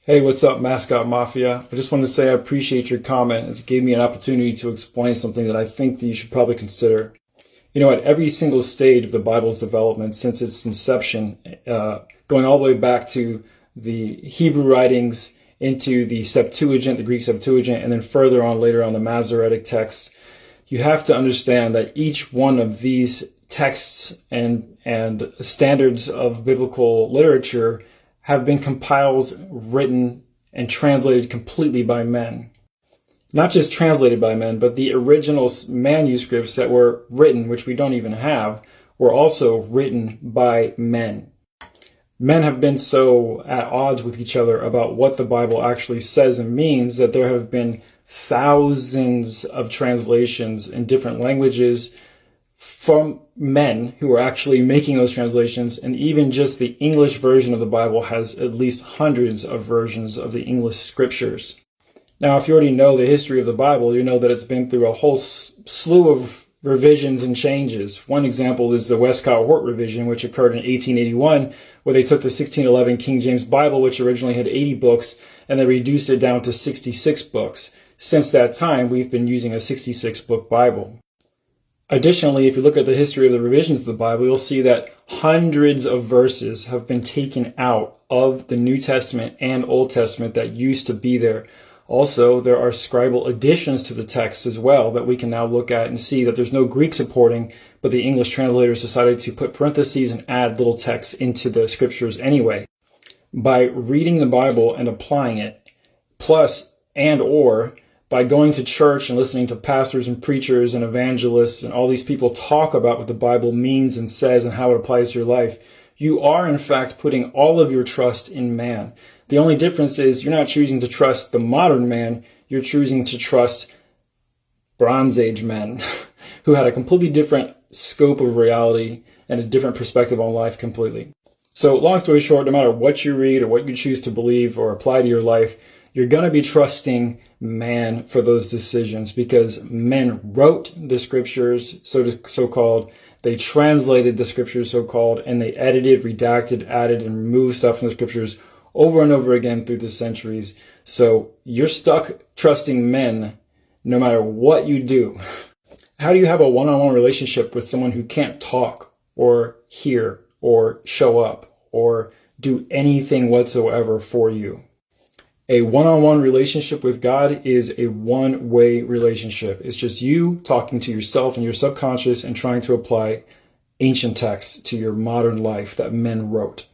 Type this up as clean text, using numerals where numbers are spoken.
Hey, what's up, Mascot Mafia? I just wanted to say I appreciate your comment. It gave me an opportunity to explain something that I think that you should probably consider. At every single stage of the Bible's development since its inception, going all the way back to the Hebrew writings into the Septuagint, the Greek Septuagint, and then further on later on the Masoretic texts, you have to understand that each one of these texts and standards of biblical literature have been compiled, written, and translated completely by men. Not just translated by men, but the original manuscripts that were written, which we don't even have, were also written by men. Men have been so at odds with each other about what the Bible actually says and means that there have been thousands of translations in different languages from men who are actually making those translations, and even just the English version of the Bible has at least hundreds of versions of the English scriptures. Now, if you already know the history of the Bible, you know that it's been through a whole slew of revisions and changes. One example is the Westcott-Hort revision, which occurred in 1881, where they took the 1611 King James Bible, which originally had 80 books, and they reduced it down to 66 books. Since that time, we've been using a 66-book Bible. Additionally, if you look at the history of the revisions of the Bible, you'll see that hundreds of verses have been taken out of the New Testament and Old Testament that used to be there. Also, there are scribal additions to the text as well that we can now look at and see that there's no Greek supporting, but the English translators decided to put parentheses and add little text into the scriptures anyway. By reading the Bible and applying it, plus or by going to church and listening to pastors and preachers and evangelists and all these people talk about what the Bible means and says and how it applies to your life, you are in fact putting all of your trust in man. The only difference is you're not choosing to trust the modern man, you're choosing to trust Bronze Age men who had a completely different scope of reality and a different perspective on life completely. So long story short, no matter what you read or what you choose to believe or apply to your life, you're going to be trusting man for those decisions because men wrote the scriptures, so-called. They translated the scriptures, so-called, and they edited, redacted, added, and removed stuff from the scriptures over and over again through the centuries. So you're stuck trusting men no matter what you do. How do you have a one-on-one relationship with someone who can't talk or hear or show up or do anything whatsoever for you? A one-on-one relationship with God is a one-way relationship. It's just you talking to yourself and your subconscious and trying to apply ancient texts to your modern life that men wrote.